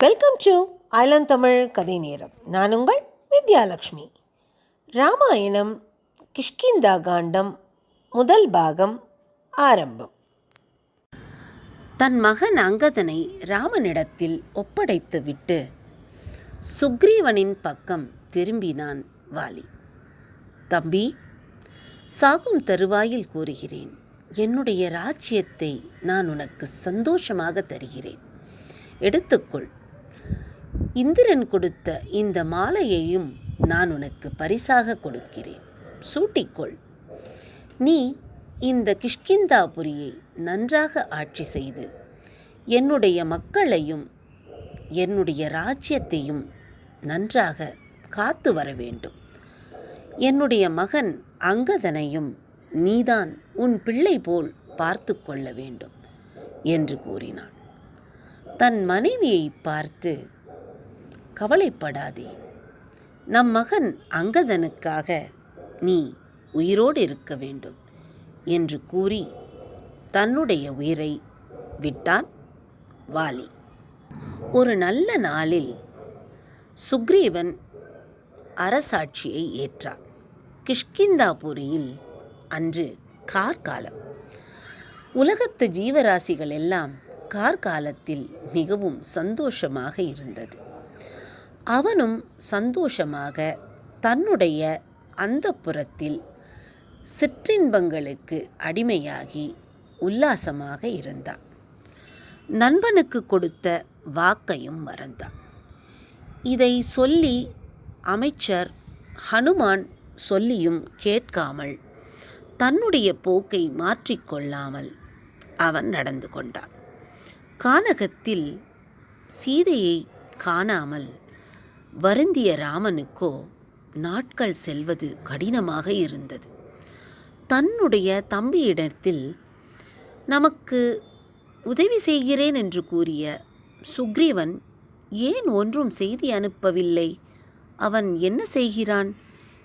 Welcome to Island Tamil கதை நேரம். நான் உங்கள் வித்யாலக்ஷ்மி. ராமாயணம் கிஷ்கிந்தா காண்டம் முதல் பாகம் ஆரம்பம். தன் மகன் அங்கதனை ராமனிடத்தில் ஒப்படைத்துவிட்டு சுக்ரீவனின் பக்கம் திரும்பினான் வாலி. தம்பி, சாகும் தருவாயில் கூறுகிறேன், என்னுடைய ராஜ்யத்தை நான் உனக்கு சந்தோஷமாக தருகிறேன். எடுத்துக்கொள். இந்திரன் கொடுத்த இந்த மாலையையும் நான் உனக்கு பரிசாக கொடுக்கிறேன். சூட்டிக்கொள். நீ இந்த கிஷ்கிந்தாபுரியை நன்றாக ஆட்சி செய்து என்னுடைய மக்களையும் என்னுடைய ராஜ்யத்தையும் நன்றாக காத்து வர வேண்டும். என்னுடைய மகன் அங்கதனையும் நீதான் உன் பிள்ளை போல் பார்த்து கொள்ள வேண்டும் என்று கூறினான். தன் மனைவியை பார்த்து, கவலைப்படாதே, நம் மகன் அங்கதனுக்காக நீ உயிரோடு இருக்க வேண்டும் என்று கூறி தன்னுடைய உயிரை விட்டான் வாலி. ஒரு நல்ல நாளில் சுக்ரீவன் அரசாட்சியை ஏற்றான். கிஷ்கிந்தாபுரியில் அன்று கார்காலம். உலகத்து ஜீவராசிகள் எல்லாம் கார்காலத்தில் மிகவும் சந்தோஷமாக இருந்தது. அவனும் சந்தோஷமாக தன்னுடைய அந்தப்புரத்தில் சிற்றின்பங்களுக்கு அடிமையாகி உல்லாசமாக இருந்தான். நண்பனுக்கு கொடுத்த வாக்கையும் மறந்தான். இதை சொல்லி அமைச்சர் ஹனுமான் சொல்லியும் கேட்காமல் தன்னுடைய போக்கை மாற்றிக்கொள்ளாமல் அவன் நடந்து கொண்டான். கானகத்தில் சீதையை காணாமல் வருந்திய ராமனுக்கோ நாட்கள் செல்வது கடினமாக இருந்தது. தன்னுடைய தம்பியிடத்தில் நமக்கு உதவி செய்கிறேன் என்று கூறிய சுக்ரீவன் ஏன் ஒன்றும் செய்தி அனுப்பவில்லை? அவன் என்ன செய்கிறான்?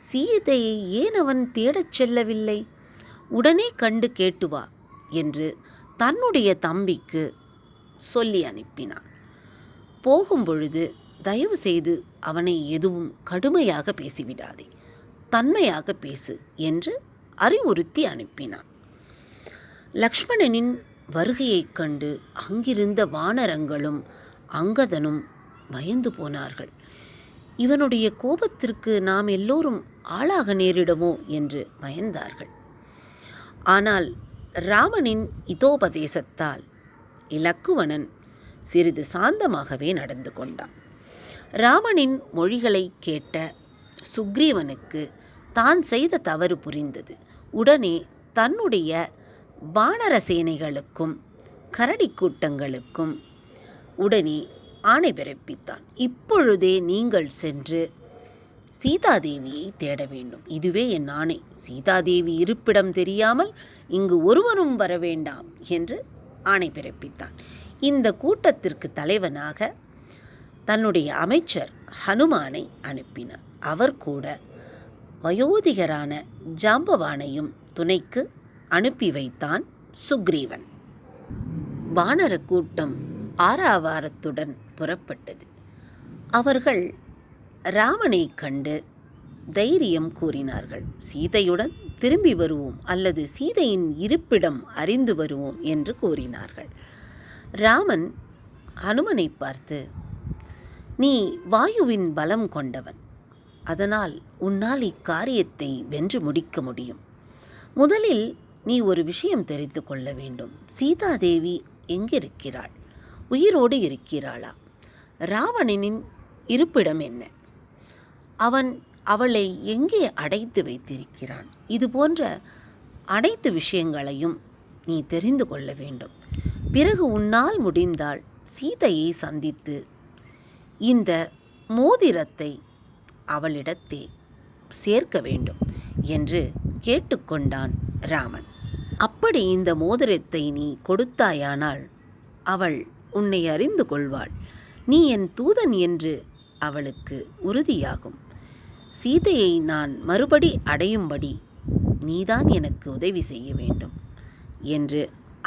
சீதையை ஏன் அவன் தேடச் செல்லவில்லை? உடனே கண்டு கேட்டு வா என்று தன்னுடைய தம்பிக்கு சொல்லி அனுப்பினான். போகும்பொழுது தயவு செய்து அவனை எதுவும் கடுமையாக பேசிவிடாதே, தன்மையாக பேசு என்று அறிவுறுத்தி அனுப்பினான். லக்ஷ்மணனின் வருகையைக் கண்டு அங்கிருந்த வானரங்களும் அங்கதனும் பயந்து போனார்கள். இவனுடைய கோபத்திற்கு நாம் எல்லோரும் ஆளாக நேரிடுமோ என்று பயந்தார்கள். ஆனால் ராமனின் இதோபதேசத்தால் இலக்குவணன் சிறிது சாந்தமாகவே நடந்து கொண்டான். ராமனின் மொழிகளை கேட்ட சுக்ரீவனுக்கு தான் செய்த தவறு புரிந்தது. உடனே தன்னுடைய வானர சேனைகளுக்கும் கரடி கூட்டங்களுக்கும் உடனே ஆணை பிறப்பித்தான். இப்பொழுதே நீங்கள் சென்று சீதாதேவியை தேட வேண்டும். இதுவே என் ஆணை. சீதாதேவி இருப்பிடம் தெரியாமல் இங்கு ஒருவரும் வர வேண்டாம் என்று ஆணை பிறப்பித்தான். இந்த கூட்டத்திற்கு தலைவனாக தன்னுடைய அமைச்சர் ஹனுமானை அனுப்பினார். அவர் கூட வயோதிகரான ஜாம்பவானையும் துணைக்கு அனுப்பி வைத்தான் சுக்ரீவன். வானர கூட்டம் ஆரவாரத்துடன் புறப்பட்டது. அவர்கள் ராமனை கண்டு தைரியம் கூறினார்கள். சீதையுடன் திரும்பி வருவோம் அல்லது சீதையின் இருப்பிடம் அறிந்து வருவோம் என்று கூறினார்கள். ராமன் ஹனுமனை பார்த்து, நீ வாயுவின் பலம் கொண்டவன், அதனால் உன்னால் இக்காரியத்தை வென்று முடிக்க முடியும். முதலில் நீ ஒரு விஷயம் தெரிந்து கொள்ள வேண்டும். சீதாதேவி எங்கிருக்கிறாள்? உயிரோடு இருக்கிறாளா? ராவணனின் இருப்பிடம் என்ன? அவன் அவளை எங்கே அடைத்து வைத்திருக்கிறான்? இது போன்ற அனைத்து விஷயங்களையும் நீ தெரிந்து கொள்ள வேண்டும். பிறகு உன்னால் முடிந்தால் சீதையை சந்தித்து இந்த மோதிரத்தை அவளிடத்தே சேர்க்க வேண்டும் என்று கேட்டுக்கொண்டான் ராமன். அப்படி இந்த மோதிரத்தை நீ கொடுத்தாயானால் அவள் உன்னை அறிந்து கொள்வாள். நீ என் தூதன் என்று அவளுக்கு உறுதியாகும். சீதையை நான் மறுபடி அடையும்படி நீதான் எனக்கு உதவி செய்ய வேண்டும் என்று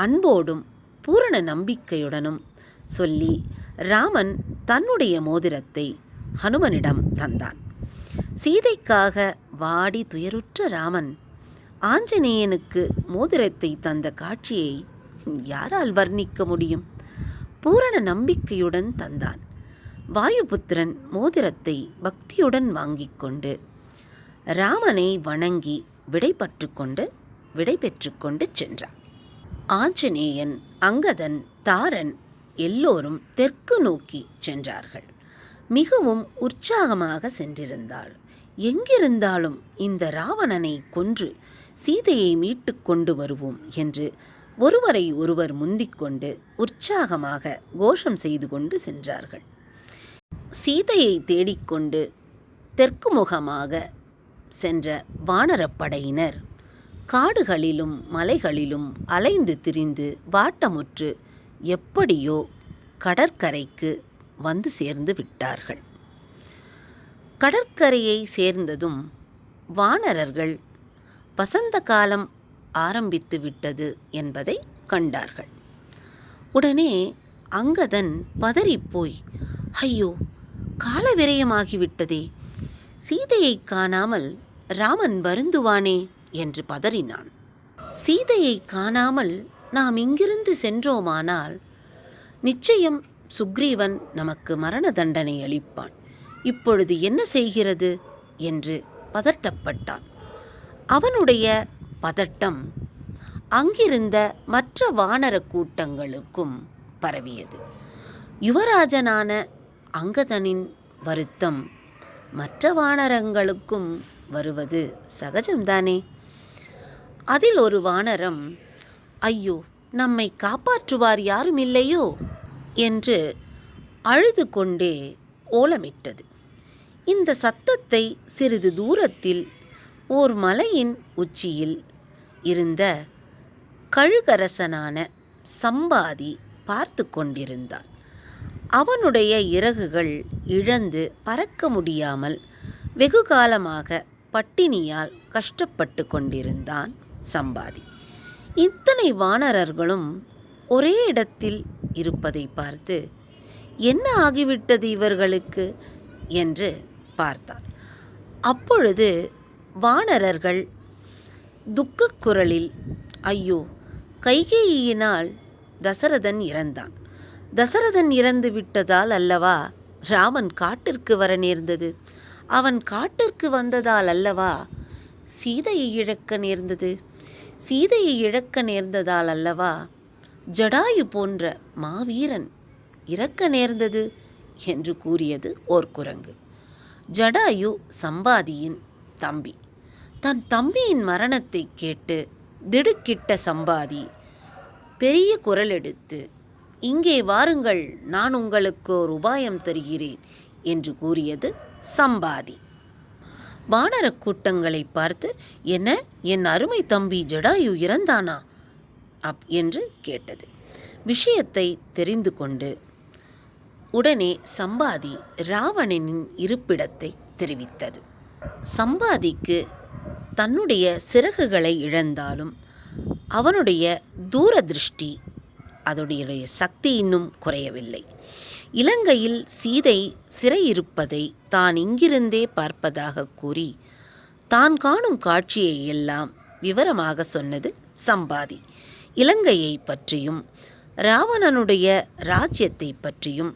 அன்போடும் பூரண நம்பிக்கையுடனும் சொல்லி ராமன் தன்னுடைய மோதிரத்தை ஹனுமனிடம் தந்தான். சீதைக்காக வாடி துயருற்ற ராமன் ஆஞ்சநேயனுக்கு மோதிரத்தை தந்த காட்சியை யாரால் வர்ணிக்க முடியும்? பூரண நம்பிக்கையுடன் தந்தான். வாயுபுத்திரன் மோதிரத்தை பக்தியுடன் வாங்கிக் கொண்டு ராமனை வணங்கி விடை பெற்று கொண்டு சென்றான். ஆஞ்சநேயன், அங்கதன், தாரன் எல்லோரும் தெற்கு நோக்கி சென்றார்கள். மிகவும் உற்சாகமாக சென்றிருந்தாள். எங்கிருந்தாலும் இந்த ராவணனை கொன்று சீதையை மீட்டு கொண்டு வருவோம் என்று ஒருவரை ஒருவர் முந்திக்கொண்டு உற்சாகமாக கோஷம் செய்து கொண்டு சென்றார்கள். சீதையை தேடிக்கொண்டு தெற்கு முகமாக சென்ற வானரப்படையினர் காடுகளிலும் மலைகளிலும் அலைந்து திரிந்து வாட்டமுற்று எப்படியோ கடற்கரைக்கு வந்து சேர்ந்து விட்டார்கள். கடற்கரையை சேர்ந்ததும் வானரர்கள் வசந்த காலம் ஆரம்பித்து விட்டது என்பதை கண்டார்கள். உடனே அங்கதன் பதறிப்போய், ஐயோ, கால விரயமாகிவிட்டதே, சீதையை காணாமல் ராமன் வருந்துவானே என்று பதறினான். சீதையை காணாமல் நாம் இங்கிருந்து சென்றோமானால் நிச்சயம் சுக்ரீவன் நமக்கு மரண தண்டனை அளிப்பான். இப்பொழுது என்ன செய்கிறது என்று பதட்டப்பட்டான். அவனுடைய பதட்டம் அங்கிருந்த மற்ற வானர கூட்டங்களுக்கும் பரவியது. யுவராஜனான அங்கதனின் வருத்தம் மற்ற வானரங்களுக்கும் வருவது சகஜம்தானே. அதில் ஒரு வானரம், ஐயோ, நம்மை காப்பாற்றுவார் யாரும் இல்லையோ என்று அழுது கொண்டே ஓலமிட்டது. இந்த சத்தத்தை சிறிது தூரத்தில் ஓர் மலையின் உச்சியில் இருந்த கழுகரசனான சம்பாதி பார்த்து கொண்டிருந்தான். அவனுடைய இறகுகள் இழந்து பறக்க முடியாமல் வெகு காலமாக பட்டினியால் கஷ்டப்பட்டு கொண்டிருந்தான் சம்பாதி. இத்தனை வானரர்களும் ஒரே இடத்தில் இருப்பதை பார்த்து, என்ன ஆகிவிட்டது இவர்களுக்கு என்று பார்த்தான். அப்பொழுது வானரர்கள் துக்கக் குரலில், ஐயோ, கைகேயியினால் தசரதன் இறந்தான். தசரதன் இறந்து விட்டதால் அல்லவா ராமன் காட்டிற்கு வர நேர்ந்தது. அவன் காட்டிற்கு வந்ததால் அல்லவா சீதையை இழக்க நேர்ந்தது. சீதையை இழக்க நேர்ந்ததால் அல்லவா ஜடாயு போன்ற மாவீரன் இறக்க நேர்ந்தது என்று கூறியது ஓர் குரங்கு. ஜடாயு சம்பாதியின் தம்பி. தன் தம்பியின் மரணத்தை கேட்டு திடுக்கிட்ட சம்பாதி பெரிய குரல் எடுத்து, இங்கே வாருங்கள், நான் உங்களுக்கு ஒரு உபாயம் தருகிறேன் என்று கூறியது சம்பாதி. வானர கூட்டங்களை பார்த்து, என்ன, என் அருமை தம்பி ஜடாயு இறந்தானா என்று கேட்டது. விஷயத்தை தெரிந்து கொண்டு உடனே சம்பாதி ராவணனின் இருப்பிடத்தை தெரிவித்தது. சம்பாதிக்கு தன்னுடைய சிறகுகளை இழந்தாலும் அவனுடைய தூரதிருஷ்டி, அதனுடைய சக்தி இன்னும் குறையவில்லை. இலங்கையில் சீதை சிறையிருப்பதை தான் இங்கிருந்தே பார்ப்பதாக கூறி தான் காணும் காட்சியை எல்லாம் விவரமாக சொன்னது சம்பாதி. இலங்கையை பற்றியும் ராவணனுடைய ராஜ்யத்தை பற்றியும்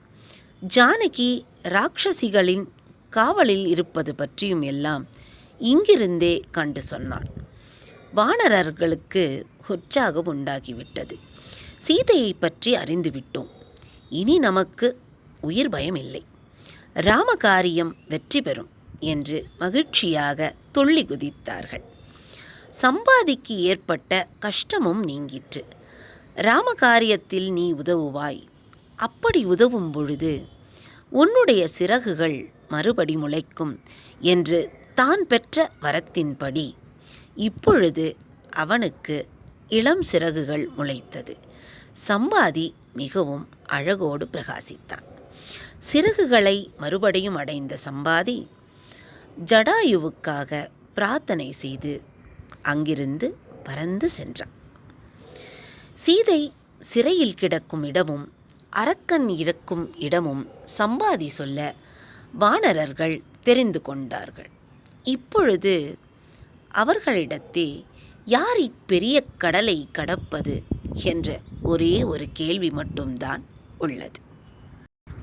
ஜானகி ராட்சசிகளின் காவலில் இருப்பது பற்றியும் எல்லாம் இங்கிருந்தே கண்டு சொன்னான். வானரர்களுக்கு உற்சாகம் உண்டாகிவிட்டது. சீதையை பற்றி அறிந்துவிட்டோம், இனி நமக்கு உயிர் பயம் இல்லை, ராமகாரியம் வெற்றி பெறும் என்று மகிழ்ச்சியாக துள்ளி குதித்தார்கள். சம்பாதிக்கு ஏற்பட்ட கஷ்டமும் நீங்கிற்று. ராமகாரியத்தில் நீ உதவுவாய். அப்படி உதவும் பொழுது உன்னுடைய சிறகுகள் மறுபடி முளைக்கும் என்று தான் பெற்ற வரத்தின்படி இப்பொழுது அவனுக்கு இளம் சிறகுகள் முளைத்தது. சம்பாதி மிகவும் அழகோடு பிரகாசித்தான். சிறகுகளை மறுபடியும் அடைந்த சம்பாதி ஜடாயுவுக்காக பிரார்த்தனை செய்து அங்கிருந்து பறந்து சென்றான். சீதை சிறையில் கிடக்கும் இடமும் அரக்கன் இருக்கும் இடமும் சம்பாதி சொல்ல வானரர்கள் தெரிந்து கொண்டார்கள். இப்பொழுது அவர்களிடத்தே யார் இப்பெரிய கடலை கடப்பது என்ற ஒரே ஒரு கேள்வி மட்டும்தான் உள்ளது.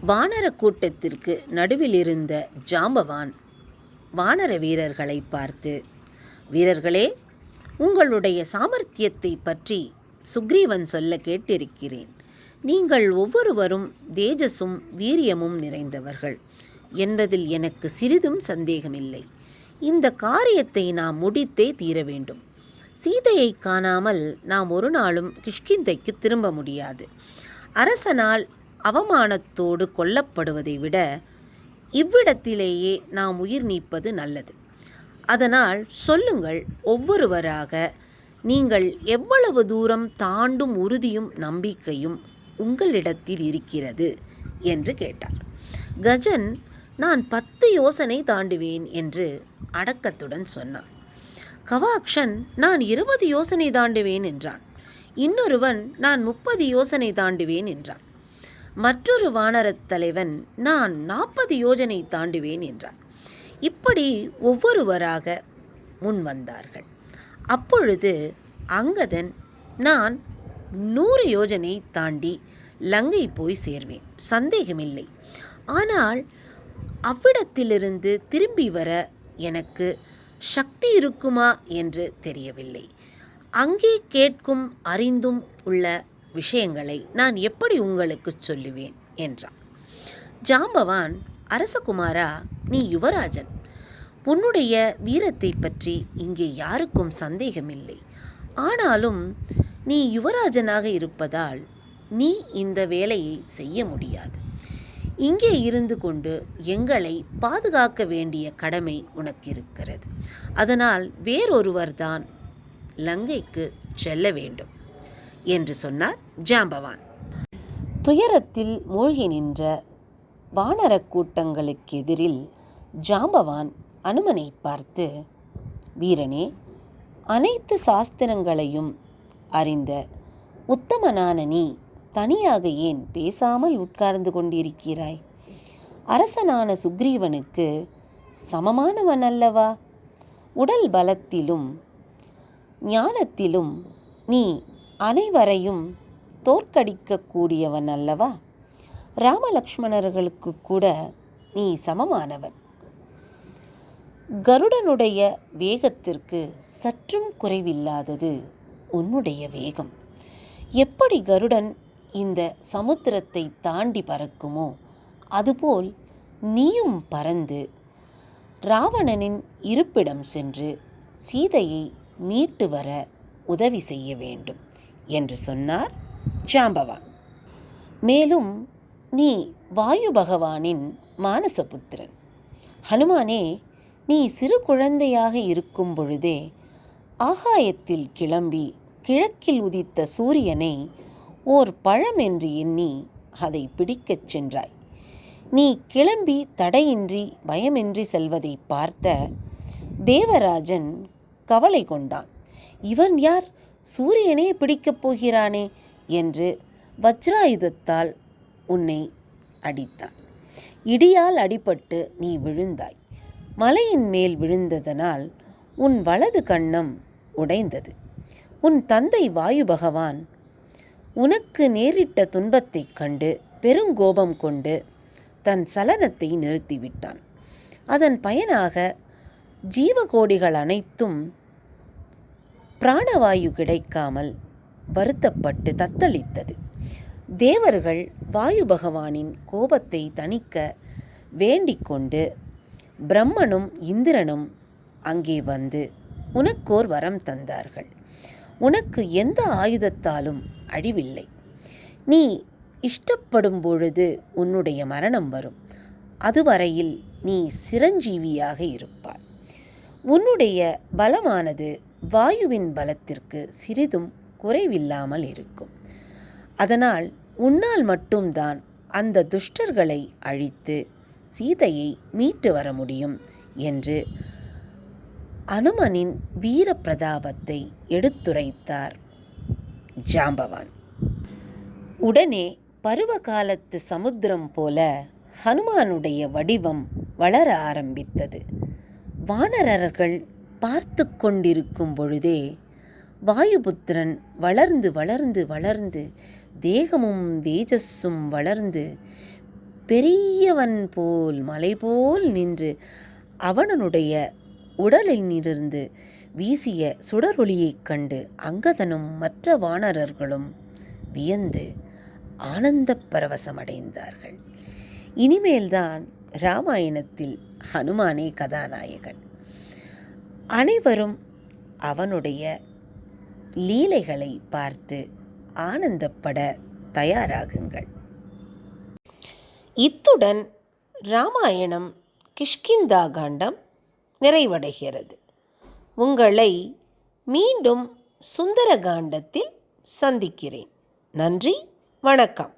வானர கூட்டத்திற்கு நடுவில் இருந்த ஜாம்பவான் வானர வீரர்களை பார்த்து, வீரர்களே, உங்களுடைய சாமர்த்தியத்தை பற்றி சுக்ரீவன் சொல்ல கேட்டிருக்கிறேன். நீங்கள் ஒவ்வொருவரும் தேஜஸும் வீரியமும் நிறைந்தவர்கள் என்பதில் எனக்கு சிறிதும் சந்தேகமில்லை. இந்த காரியத்தை நாம் முடித்தே தீர வேண்டும். சீதையை காணாமல் நாம் ஒரு நாளும் கிஷ்கிந்தைக்கு திரும்ப முடியாது. அரசனால் அவமானத்தோடு கொல்லப்படுவதை விட இவ்விடத்திலேயே நாம் உயிர் நீப்பது நல்லது. அதனால் சொல்லுங்கள், ஒவ்வொருவராக நீங்கள் எவ்வளவு தூரம் தாண்டும் உறுதியும் நம்பிக்கையும் உங்களிடத்தில் இருக்கிறது என்று கேட்டார். கஜன், நான் 10 யோசனை தாண்டுவேன் என்று அடக்கத்துடன் சொன்னான். கவாக்ஷன், நான் 20 யோசனை தாண்டுவேன் என்றான். இன்னொருவன், நான் 30 யோசனை தாண்டுவேன் என்றான். மற்றொரு வானரத் தலைவன், நான் 40 யோஜனை தாண்டுவேன் என்றான். இப்படி ஒவ்வொருவராக முன் வந்தார்கள். அப்பொழுது அங்கதன், நான் 100 யோஜனை தாண்டி லங்கை போய் சேர்வேன், சந்தேகமில்லை. ஆனால் அவ்விடத்திலிருந்து திரும்பி வர எனக்கு சக்தி இருக்குமா என்று தெரியவில்லை. அங்கே கேட்கும் அறிந்தும் உள்ள விஷயங்களை நான் எப்படி உங்களுக்கு சொல்லுவேன் என்றான். ஜாம்பவான், அரசகுமாரா, நீ யுவராஜன். உன்னுடைய வீரத்தை பற்றி இங்கே யாருக்கும் சந்தேகமில்லை. ஆனாலும் நீ யுவராஜனாக இருப்பதால் நீ இந்த வேலையை செய்ய முடியாது. இங்கே இருந்து கொண்டு எங்களை பாதுகாக்க வேண்டிய கடமை உனக்கு இருக்கிறது. அதனால் வேறொருவர்தான் லங்கைக்கு செல்ல வேண்டும் என்று சொன்னார் ஜாம்பவான். துயரத்தில் மூழ்கி நின்ற வானர கூட்டங்களுக்கு எதிரில் ஜாம்பவான் அனுமனை பார்த்து, வீரனே, அனைத்து சாஸ்திரங்களையும் அறிந்த உத்தமனான நீ தனியாக ஏன் பேசாமல் உட்கார்ந்து கொண்டிருக்கிறாய்? அரசனான சுக்ரீவனுக்கு சமமானவன் அல்லவா? உடல் பலத்திலும் ஞானத்திலும் நீ அனைவரையும் தோற்கடிக்கக்கூடியவன் அல்லவா? ராமலக்ஷ்மணர்களுக்கு கூட நீ சமமானவன். கருடனுடைய வேகத்திற்கு சற்றும் குறைவில்லாதது உன்னுடைய வேகம். எப்படி கருடன் இந்த சமுத்திரத்தை தாண்டி பறக்குமோ அதுபோல் நீயும் பறந்து ராவணனின் இருப்பிடம் சென்று சீதையை மீட்டு வர உதவி செய்ய வேண்டும் என்று சொன்னார் ஜாம்பவான். மேலும் நீ வாயு பகவானின் மானசபுத்திரன். ஹனுமானே, நீ சிறு குழந்தையாக இருக்கும் பொழுதே ஆகாயத்தில் கிளம்பி கிழக்கில் உதித்த சூரியனை ஓர் பழம் என்று எண்ணி அதை பிடிக்கச் சென்றாய். நீ கிளம்பி தடையின்றி பயமின்றி செல்வதை பார்த்த தேவராஜன் கவலை கொண்டான். இவன் யார், சூரியனே பிடிக்கப் போகிறானே என்று வஜ்ராயுதத்தால் உன்னை அடித்தான். இடியால் அடிபட்டு நீ விழுந்தாய். மலையின் மேல் விழுந்ததனால் உன் வலது கன்னம் உடைந்தது. உன் தந்தை வாயு பகவான் உனக்கு நேரிட்ட துன்பத்தைக் கண்டு பெருங்கோபம் கொண்டு தன் சலனத்தை நிறுத்திவிட்டான். அதன் பயனாக ஜீவகோடிகள் அனைத்தும் பிராணவாயு கிடைக்காமல் வருத்தப்பட்டு தத்தளித்தது. தேவர்கள் வாயு பகவானின் கோபத்தை தணிக்க வேண்டிக் கொண்டு பிரம்மனும் இந்திரனும் அங்கே வந்து உனக்கோர் வரம் தந்தார்கள். உனக்கு எந்த ஆயுதத்தாலும் அழிவில்லை. நீ இஷ்டப்படும் பொழுது உன்னுடைய மரணம் வரும். அதுவரையில் நீ சிரஞ்சீவியாக இருப்பாய். உன்னுடைய பலமானது வாயுவின் பலத்திற்கு சிறிதும் குறைவில்லாமல் இருக்கும். அதனால் உன்னால் மட்டும்தான் அந்த துஷ்டர்களை அழித்து சீதையை மீட்டு வர முடியும் என்று அனுமனின் வீர பிரதாபத்தை எடுத்துரைத்தார் ஜாம்பவான். உடனே பருவ காலத்து சமுத்திரம் போல ஹனுமானுடைய வடிவம் வளர ஆரம்பித்தது. வானரர்கள் பார்த்து கொண்டிருக்கும் பொழுதே வாயுபுத்திரன் வளர்ந்து வளர்ந்து வளர்ந்து தேகமும் தேஜஸும் வளர்ந்து பெரியவன் போல் மலை போல் நின்று அவனுடைய உடலிலிருந்து வீசிய சுடரொளியைக் கண்டு அங்கதனும் மற்ற வானரர்களும் வியந்து ஆனந்த பரவசமடைந்தார்கள். இனிமேல்தான் இராமாயணத்தில் ஹனுமானே கதாநாயகன். அனைவரும் அவனுடைய லீலைகளை பார்த்து ஆனந்தப்பட தயாராகுங்கள். இத்துடன் இராமாயணம் கிஷ்கிந்தா காண்டம் நிறைவடைகிறது. உங்களை மீண்டும் சுந்தர காண்டத்தில் சந்திக்கிறேன். நன்றி, வணக்கம்.